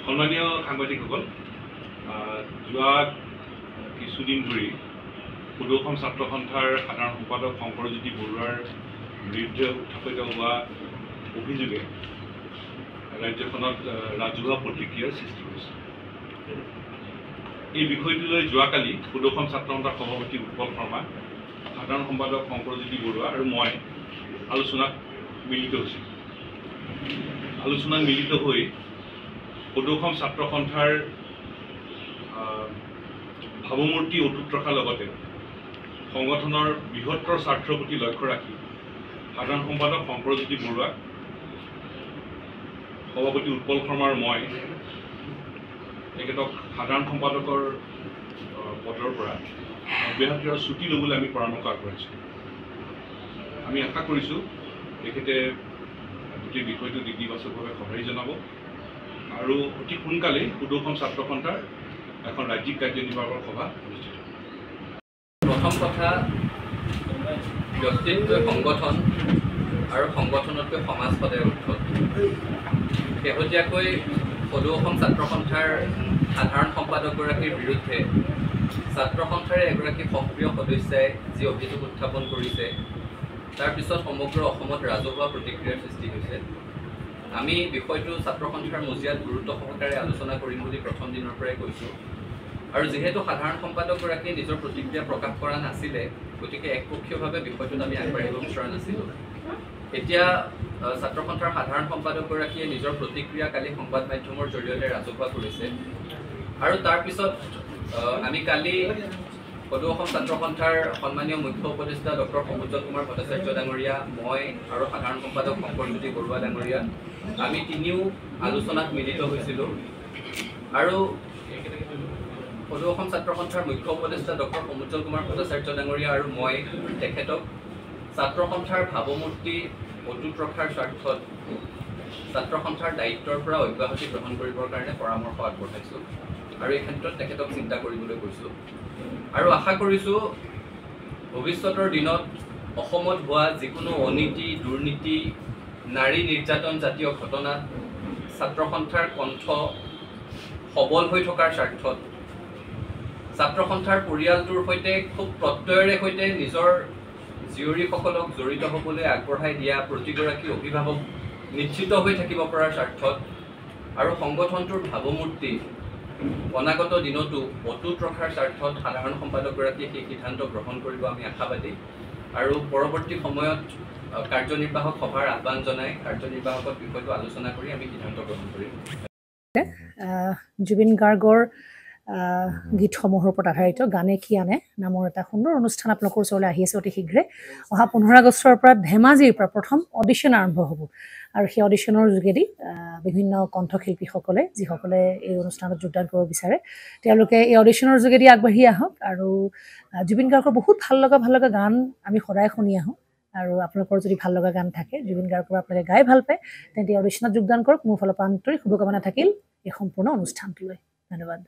সন্মানীয় সাংবাদিকসকল, যোৱা কিছুদিন ধৰি সদৌ অসম ছাত্ৰ সন্থাৰ সাধাৰণ সম্পাদক শংকৰজ্যোতি বৰুৱাৰ বিৰুদ্ধে উত্থাপিত হোৱা অভিযোগে ৰাজ্যখনত ৰাজহুৱা প্ৰতিক্ৰিয়াৰ সৃষ্টি কৰিছে। এই বিষয়টোলৈ যোৱাকালি সদৌ অসম ছাত্ৰ সন্থাৰ সভাপতি উৎপল শৰ্মা, সাধাৰণ সম্পাদক শংকৰজ্যোতি বৰুৱা আৰু মই আলোচনাত মিলিত হৈছিলোঁ। আলোচনাত মিলিত হৈ সদৌ অসম ছাত্ৰ সন্থাৰ ভাৱমূৰ্তি অটুট ৰখাৰ লগতে সংগঠনৰ বৃহত্তৰ স্বাৰ্থৰ প্ৰতি লক্ষ্য ৰাখি সাধাৰণ সম্পাদক শংকৰজ্যোতি বৰুৱা, সভাপতি উৎপল শৰ্মা আৰু মই তেখেতক সাধাৰণ সম্পাদকৰ পদৰ পৰা অব্যাহতি আৰু ছুটি ল'বলৈ আমি পৰামৰ্শ আগবঢ়াইছোঁ। আমি আশা কৰিছোঁ তেখেতে গোটেই বিষয়টো ইতিবাচকভাৱে সঁহাৰি জনাব আৰু অতি সোনকালেই সদৌ অসম ছাত্ৰ সন্থাৰ এখন ৰাজ্যিক কাৰ্যনিৰ্বাহকৰ সভা অনুষ্ঠিত হ'ব। প্ৰথম কথা, ব্যক্তিত্বই সংগঠন আৰু সংগঠনতকৈ সমাজ সদায় উদ্ধত। শেহতীয়াকৈ সদৌ অসম ছাত্ৰ সন্থাৰ সাধাৰণ সম্পাদকগৰাকীৰ বিৰুদ্ধে ছাত্ৰ সন্থাৰে এগৰাকী সক্ৰিয় সদস্যাই যি অভিযোগ উত্থাপন কৰিছে, তাৰ পিছত সমগ্ৰ অসমত ৰাজহুৱা প্ৰতিক্ৰিয়াৰ সৃষ্টি হৈছে। আমি বিষয়টো ছাত্ৰ সন্থাৰ মজিয়াত গুৰুত্ব সহকাৰে আলোচনা কৰিম বুলি প্ৰথম দিনৰ পৰাই কৈছোঁ। আৰু যিহেতু সাধাৰণ সম্পাদকগৰাকীয়ে নিজৰ প্ৰতিক্ৰিয়া প্ৰকাশ কৰা নাছিলে, গতিকে একপক্ষীয়ভাৱে বিষয়টোত আমি আগবাঢ়িব বিচৰা নাছিলোঁ। এতিয়া ছাত্ৰ সন্থাৰ সাধাৰণ সম্পাদকগৰাকীয়ে নিজৰ প্ৰতিক্ৰিয়া কালি সংবাদ মাধ্যমৰ জৰিয়তে ৰাজহুৱা কৰিছে। আৰু তাৰপিছত আমি কালি সদৌ অসম ছাত্ৰ সন্থাৰ সন্মানীয় মুখ্য উপদেষ্টা ডক্টৰ সমুজ্জ্বল কুমাৰ ভট্টাচাৰ্য ডাঙৰীয়া, মই আৰু সাধাৰণ সম্পাদক শংকৰজ্যোতি বৰুৱা ডাঙৰীয়া, আমি তিনিও আলোচনাত মিলিত হৈছিলোঁ। আৰু সদৌ অসম ছাত্ৰ সন্থাৰ মুখ্য উপদেষ্টা ডক্টৰ সমুজ্জ্বল কুমাৰ ভট্টাচাৰ্য ডাঙৰীয়া আৰু মই তেখেতক ছাত্ৰ সন্থাৰ ভাৱমূৰ্তি অটুট ৰখাৰ স্বাৰ্থত ছাত্ৰ সন্থাৰ দায়িত্বৰ পৰা অব্যাহতি গ্ৰহণ কৰিবৰ কাৰণে পৰামৰ্শ আগবঢ়াইছোঁ আৰু এই ক্ষেত্ৰত তেখেতক চিন্তা কৰিবলৈ কৈছোঁ। আৰু আশা কৰিছোঁ ভৱিষ্যতৰ দিনত অসমত হোৱা যিকোনো অনীতি, দুৰ্নীতি, নাৰী নিৰ্যাতন জাতীয় ঘটনাত ছাত্ৰ সন্থাৰ কণ্ঠ সবল হৈ থকাৰ স্বাৰ্থত ছাত্ৰ সন্থাৰ পৰিয়ালটোৰ সৈতে খুব প্ৰত্যয়েৰে সৈতে নিজৰ জীয়ৰীসকলক জড়িত হ'বলৈ আগবঢ়াই দিয়া প্ৰতিগৰাকী অভিভাৱক নিশ্চিত হৈ থাকিব পৰাৰ স্বাৰ্থত আৰু সংগঠনটোৰ ভাৱমূৰ্তি অনাগত দিনতো অটুট ৰখাৰ স্বাৰ্থত সাধাৰণ সম্পাদকগৰাকীয়ে সেই সিদ্ধান্ত গ্ৰহণ কৰিব আমি আশাবাদী। আৰু পৰৱৰ্তী সময়ত কাৰ্যনিৰ্বাহক সভাৰ আহ্বান জনাই কাৰ্যনিৰ্বাহকত বিষয়টো আলোচনা কৰি আমি সিদ্ধান্ত গ্ৰহণ কৰিম। জুবিন গাৰ্গৰ গীতসমূহৰ ওপৰত আধাৰিত গানে কি আনে নামৰ এটা সুন্দৰ অনুষ্ঠান আপোনালোকৰ ওচৰলৈ আহি আছে অতি শীঘ্ৰে। অহা 15 আগষ্টৰ পৰা ধেমাজিৰ পৰা প্ৰথম অডিশ্যন আৰম্ভ হ'ব আৰু সেই অডিশ্যনৰ যোগেদি বিভিন্ন কণ্ঠশিল্পীসকলে যিসকলে এই অনুষ্ঠানত যোগদান কৰিব বিচাৰে, তেওঁলোকে এই অডিশ্যনৰ যোগেদি আগবাঢ়ি আহক। আৰু জুবিন গাৰ্গৰ বহুত ভাল লগা গান আমি সদায় শুনি আহোঁ। আৰু আপোনালোকৰ যদি ভাল লগা গান থাকে, জুবিন গাৰ্গৰ আপোনালোকে গাই ভাল পায়, তেন্তে অডিশ্যনত যোগদান কৰক। মোৰ ফালৰ পৰা আন্তৰিক শুভকামনা থাকিল এই সম্পূৰ্ণ অনুষ্ঠানটোলৈ। ধন্যবাদ।